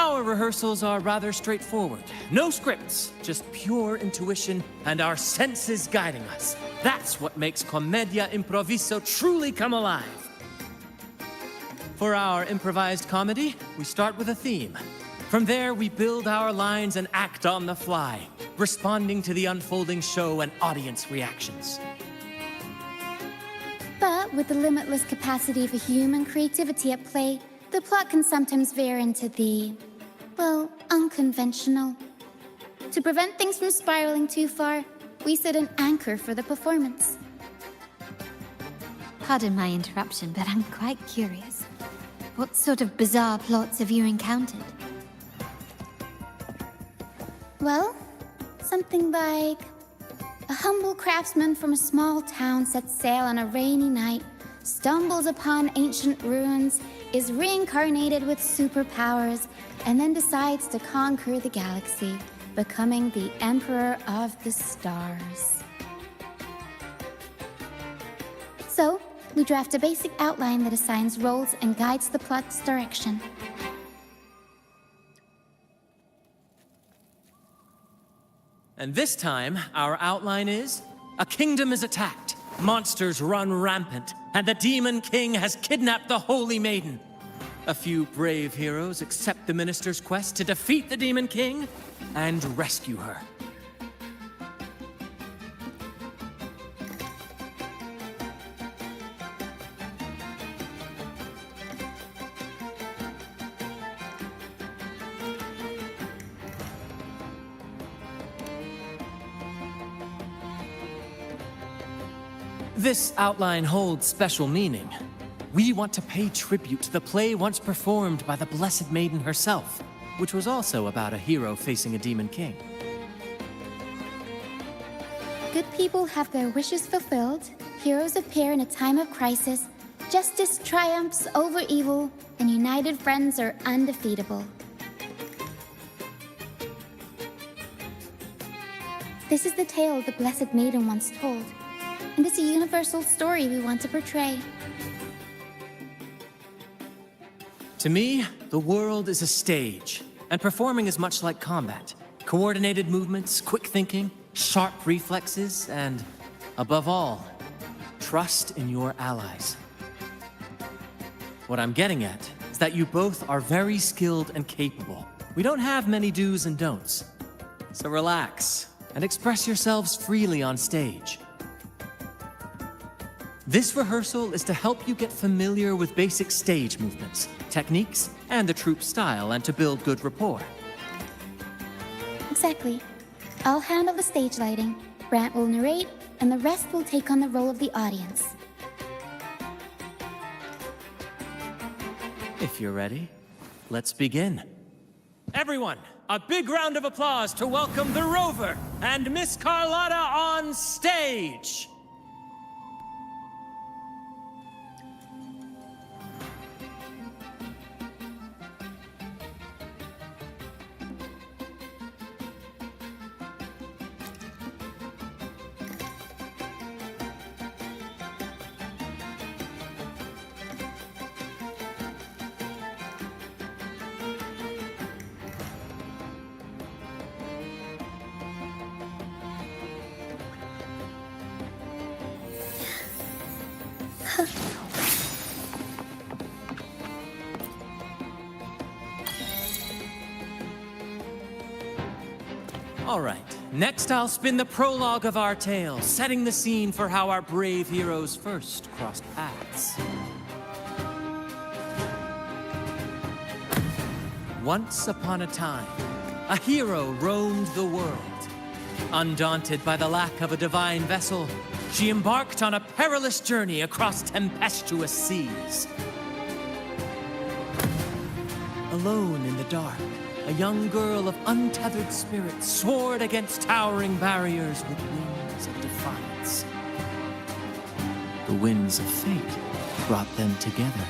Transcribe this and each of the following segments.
Our rehearsals are rather straightforward. No scripts, just pure intuition and our senses guiding us. That's what makes Commedia Improviso truly come alive. For our improvised comedy, we start with a theme. From there, we build our lines and act on the fly, responding to the unfolding show and audience reactions. But with the limitless capacity for human creativity at play, the plot can sometimes veer into the, well, unconventional. To prevent things from spiraling too far, we set an anchor for the performance. Pardon my interruption, but I'm quite curious. What sort of bizarre plots have you encountered? Well, something like a humble craftsman from a small town sets sail on a rainy night, stumbles upon ancient ruins, is reincarnated with superpowers, and then decides to conquer the galaxy, becoming the Emperor of the Stars. So, we draft a basic outline that assigns roles and guides the plot's direction. And this time, our outline is, a kingdom is attacked, monsters run rampant, and the Demon King has kidnapped the Holy Maiden. A few brave heroes accept the minister's quest to defeat the Demon King and rescue her. This outline holds special meaning. We want to pay tribute to the play once performed by the Blessed Maiden herself, which was also about a hero facing a Demon King. Good people have their wishes fulfilled, heroes appear in a time of crisis, justice triumphs over evil, and united friends are undefeatable. This is the tale the Blessed Maiden once told, and it's a universal story we want to portray. To me, the world is a stage, and performing is much like combat. Coordinated movements, quick thinking, sharp reflexes, and, above all, trust in your allies. What I'm getting at is that you both are very skilled and capable. We don't have many do's and don'ts. So relax and express yourselves freely on stage. This rehearsal is to help you get familiar with basic stage movements, techniques, and the troupe's style, and to build good rapport. Exactly. I'll handle the stage lighting, Brant will narrate, and the rest will take on the role of the audience. If you're ready, let's begin. Everyone, a big round of applause to welcome the Rover and Miss Carlotta on stage! All right, next I'll spin the prologue of our tale, setting the scene for how our brave heroes first crossed paths. Once upon a time, a hero roamed the world. Undaunted by the lack of a divine vessel, she embarked on a perilous journey across tempestuous seas. Alone in the dark, a young girl of untethered spirit soared against towering barriers with wings of defiance. The winds of fate brought them together.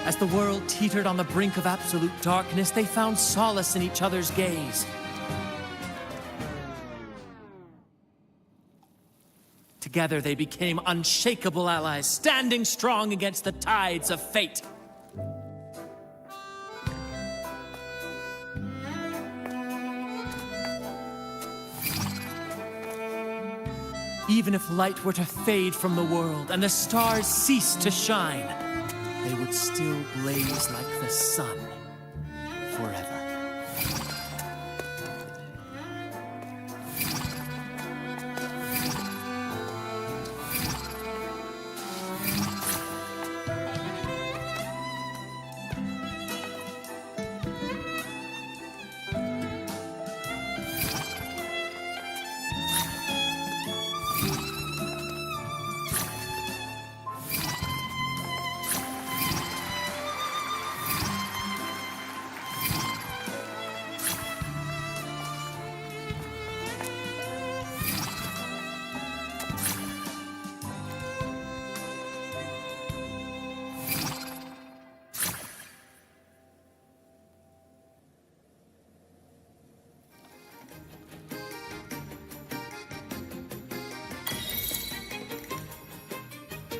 As the world teetered on the brink of absolute darkness, they found solace in each other's gaze. Together they became unshakable allies, standing strong against the tides of fate. Even if light were to fade from the world and the stars cease to shine, they would still blaze like the sun forever.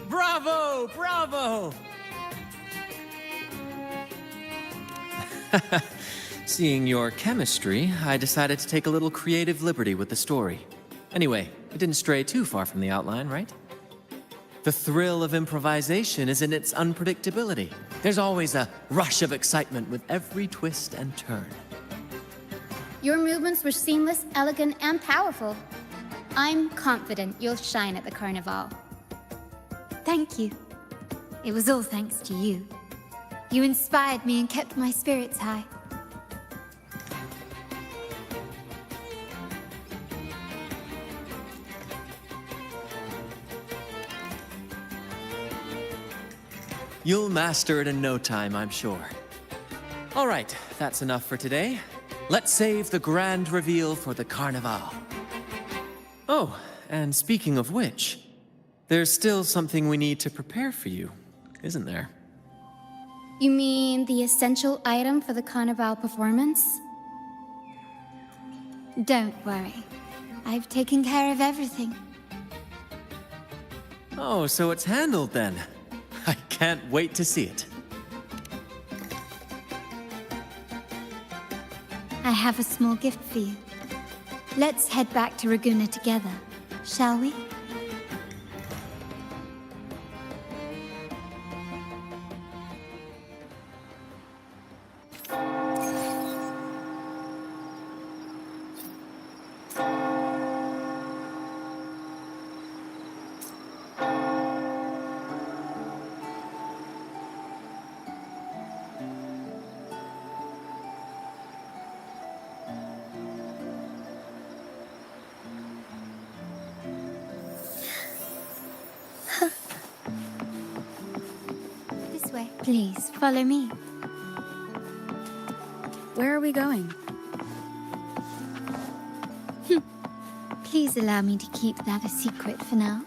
Bravo! Bravo! Seeing your chemistry, I decided to take a little creative liberty with the story. Anyway, it didn't stray too far from the outline, right? The thrill of improvisation is in its unpredictability. There's always a rush of excitement with every twist and turn. Your movements were seamless, elegant, and powerful. I'm confident you'll shine at the Carnival. Thank you. It was all thanks to you. You inspired me and kept my spirits high. You'll master it in no time, I'm sure. All right, that's enough for today. Let's save the grand reveal for the Carnival. Oh, and speaking of which, there's still something we need to prepare for you, isn't there? You mean the essential item for the Carnival performance? Don't worry. I've taken care of everything. Oh, so it's handled then. I can't wait to see it. I have a small gift for you. Let's head back to Raguna together, shall we? This way. Please, follow me. Where are we going? Please allow me to keep that a secret for now.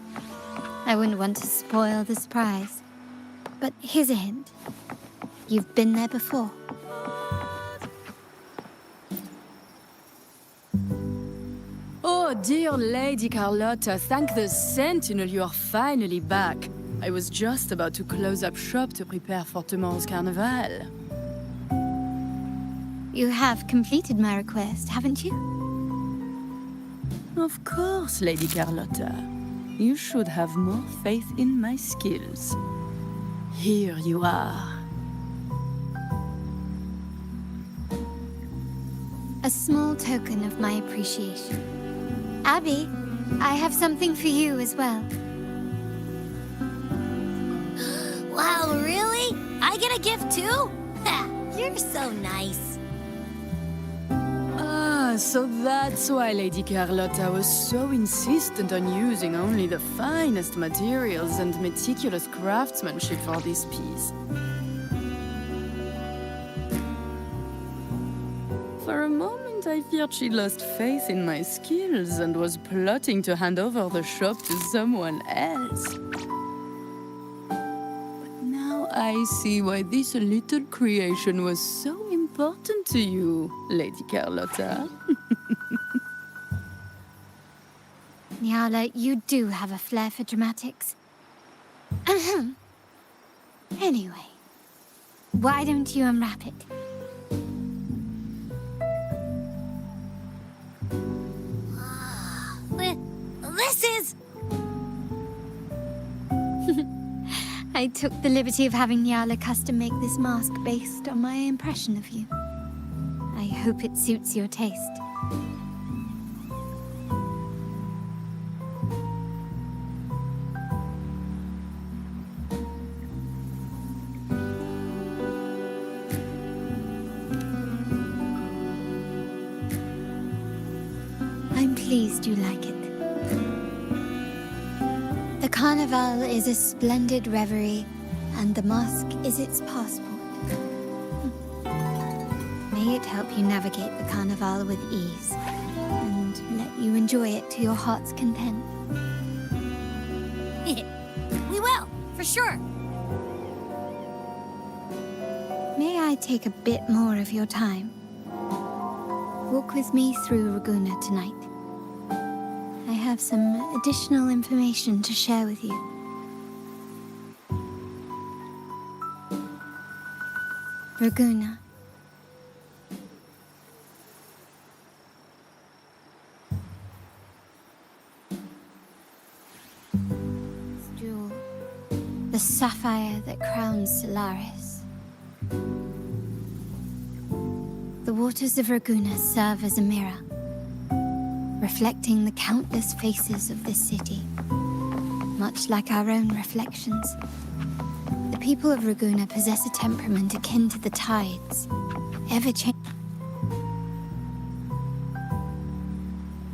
I wouldn't want to spoil the surprise. But here's a hint. You've been there before. Oh, dear Lady Carlotta, thank the Sentinel you are finally back. I was just about to close up shop to prepare for tomorrow's Carnival. You have completed my request, haven't you? Of course, Lady Carlotta. You should have more faith in my skills. Here you are. A small token of my appreciation. Abby, I have something for you as well. Wow, really? I get a gift too? Ha, you're so nice. Ah, so that's why Lady Carlotta was so insistent on using only the finest materials and meticulous craftsmanship for this piece. For a moment, I feared she lost faith in my skills and was plotting to hand over the shop to someone else. But now I see why this little creation was so important to you, Lady Carlotta. Nyala, you do have a flair for dramatics. Ahem. Anyway, why don't you unwrap it? This is... I took the liberty of having Nyala custom make this mask based on my impression of you. I hope it suits your taste. I'm pleased you like it. The Carnival is a splendid reverie, and the mask is its passport. May it help you navigate the Carnival with ease, and let you enjoy it to your heart's content. We will, for sure. May I take a bit more of your time? Walk with me through Raguna tonight. I have some additional information to share with you. Raguna. This jewel, the sapphire that crowns Solaris. The waters of Raguna serve as a mirror, reflecting the countless faces of this city, much like our own reflections. The people of Raguna possess a temperament akin to the tides, ever-changing.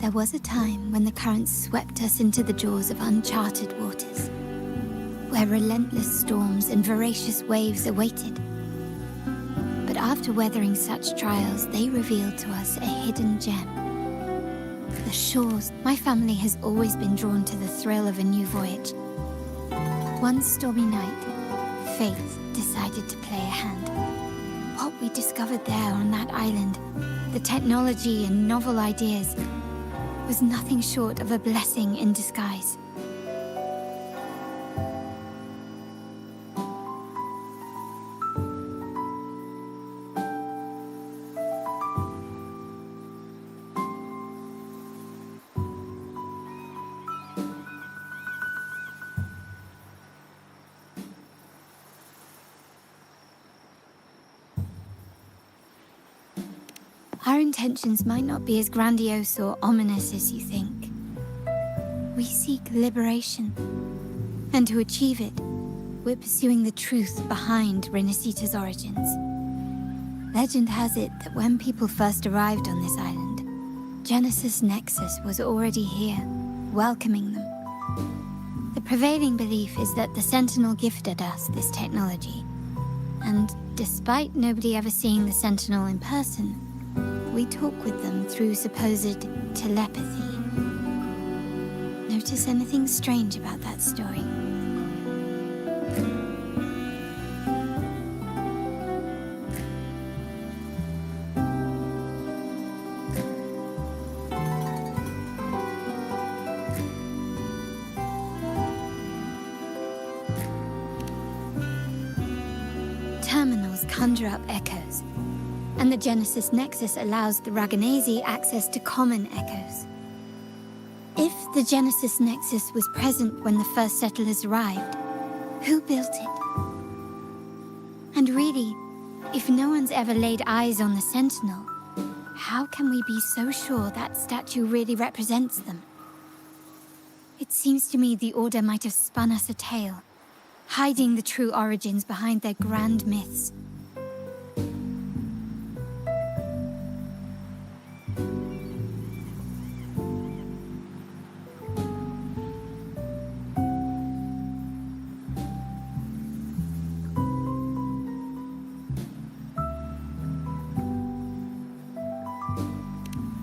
There was a time when the currents swept us into the jaws of uncharted waters, where relentless storms and voracious waves awaited. But after weathering such trials, they revealed to us a hidden gem. The shores. My family has always been drawn to the thrill of a new voyage. One stormy night, fate decided to play a hand. What we discovered there on that island, the technology and novel ideas, was nothing short of a blessing in disguise. Our intentions might not be as grandiose or ominous as you think. We seek liberation, and to achieve it, we're pursuing the truth behind Renacita's origins. Legend has it that when people first arrived on this island, Genesis Nexus was already here, welcoming them. The prevailing belief is that the Sentinel gifted us this technology, and despite nobody ever seeing the Sentinel in person, we talk with them through supposed telepathy. Notice anything strange about that story? Terminals conjure up echoes, and the Genesis Nexus allows the Raganazi access to common echoes. If the Genesis Nexus was present when the first settlers arrived, who built it? And really, if no one's ever laid eyes on the Sentinel, how can we be so sure that statue really represents them? It seems to me the Order might have spun us a tale, hiding the true origins behind their grand myths.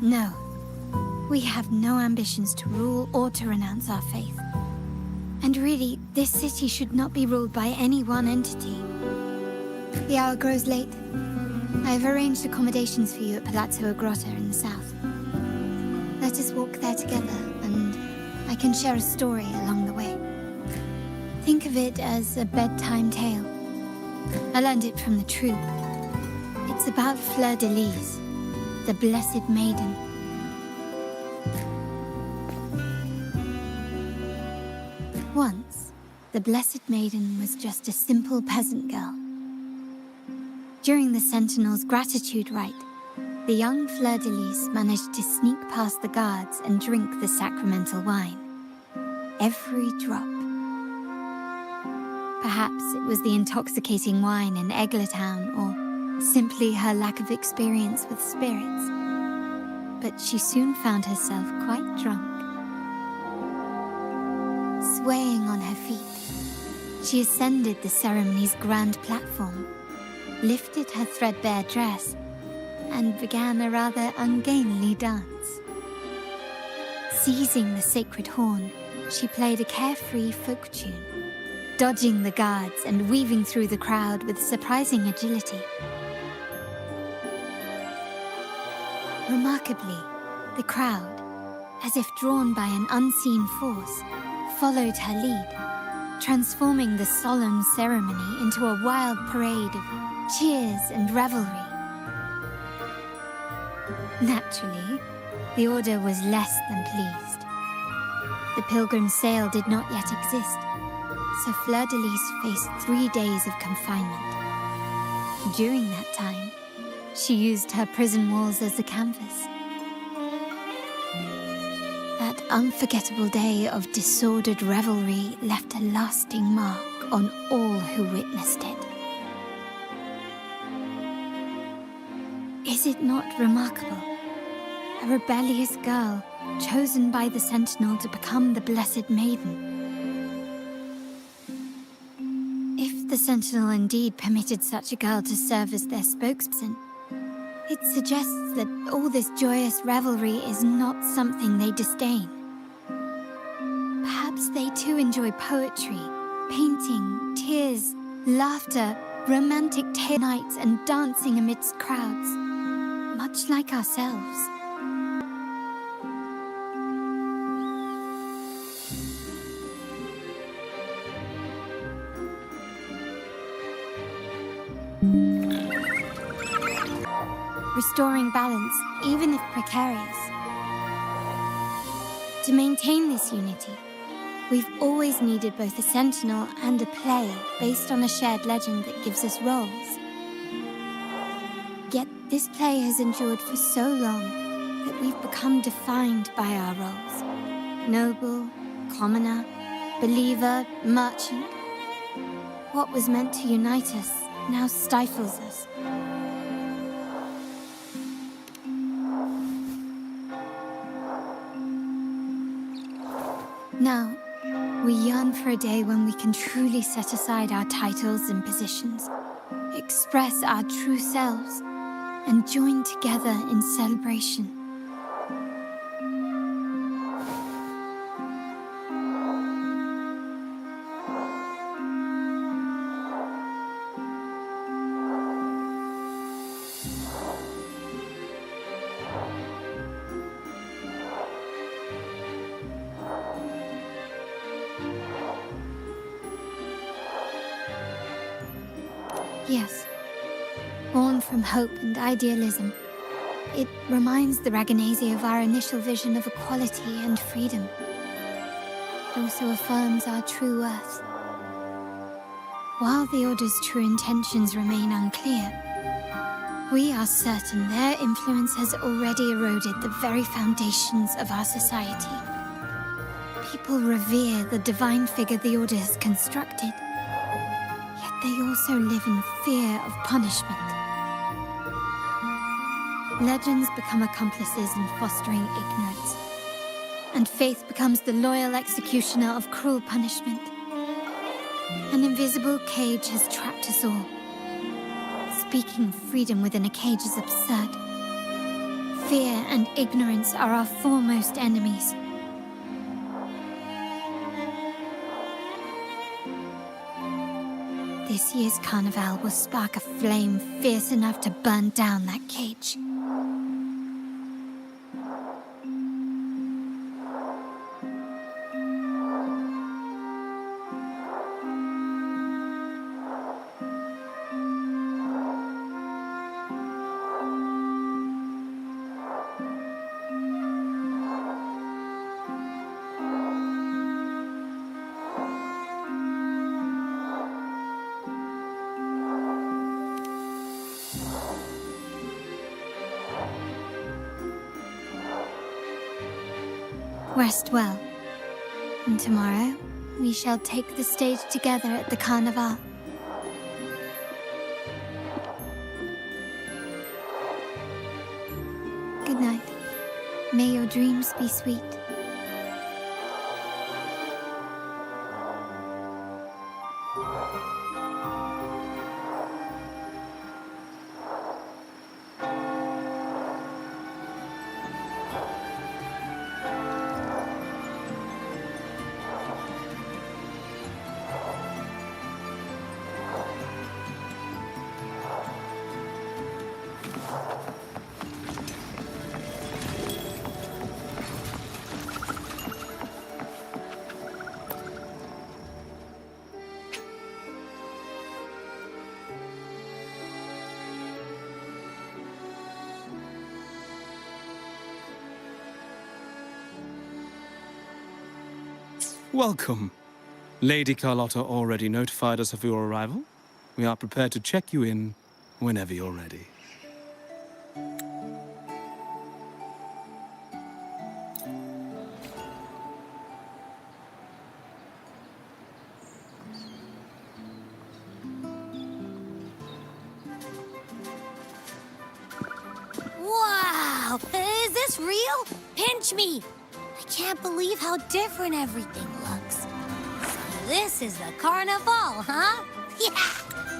No, we have no ambitions to rule or to renounce our faith. And really, this city should not be ruled by any one entity. The hour grows late. I have arranged accommodations for you at Palazzo Agrotta in the south. Let us walk there together, and I can share a story along the way. Think of it as a bedtime tale. I learned it from the troop. It's about Fleur-de-Lis, the Blessed Maiden. Once, the Blessed Maiden was just a simple peasant girl. During the Sentinel's gratitude rite, the young Fleur-de-Lis managed to sneak past the guards and drink the sacramental wine. Every drop. Perhaps it was the intoxicating wine in Eglatown, or simply her lack of experience with spirits. But she soon found herself quite drunk. Swaying on her feet, she ascended the ceremony's grand platform, lifted her threadbare dress, and began a rather ungainly dance. Seizing the sacred horn, she played a carefree folk tune, dodging the guards and weaving through the crowd with surprising agility. Remarkably, the crowd, as if drawn by an unseen force, followed her lead, transforming the solemn ceremony into a wild parade of cheers and revelry. Naturally, the Order was less than pleased. The pilgrim sale did not yet exist, so Fleur-de-Lis faced 3 days of confinement. During that time, she used her prison walls as a canvas. That unforgettable day of disordered revelry left a lasting mark on all who witnessed it. Is it not remarkable? A rebellious girl chosen by the Sentinel to become the Blessed Maiden. If the Sentinel indeed permitted such a girl to serve as their spokesperson, it suggests that all this joyous revelry is not something they disdain. Perhaps they too enjoy poetry, painting, tears, laughter, romantic nights, and dancing amidst crowds, much like ourselves. Restoring balance, even if precarious. To maintain this unity, we've always needed both a sentinel and a play based on a shared legend that gives us roles. Yet this play has endured for so long that we've become defined by our roles. Noble, commoner, believer, merchant. What was meant to unite us now stifles us. Now, we yearn for a day when we can truly set aside our titles and positions, express our true selves, and join together in celebration. Yes, born from hope and idealism, it reminds the Raganazi of our initial vision of equality and freedom. It also affirms our true worth. While the Order's true intentions remain unclear, we are certain their influence has already eroded the very foundations of our society. People revere the divine figure the Order has constructed. They also live in fear of punishment. Legends become accomplices in fostering ignorance, and faith becomes the loyal executioner of cruel punishment. An invisible cage has trapped us all. Speaking of freedom within a cage is absurd. Fear and ignorance are our foremost enemies. This year's carnival will spark a flame fierce enough to burn down that cage. Rest well. And tomorrow, we shall take the stage together at the Carnival. Good night. May your dreams be sweet. Welcome. Lady Carlotta already notified us of your arrival. We are prepared to check you in whenever you're ready. Wow! Is this real? Pinch me! I can't believe how different everything looks. So this is the carnival, huh? Yeah!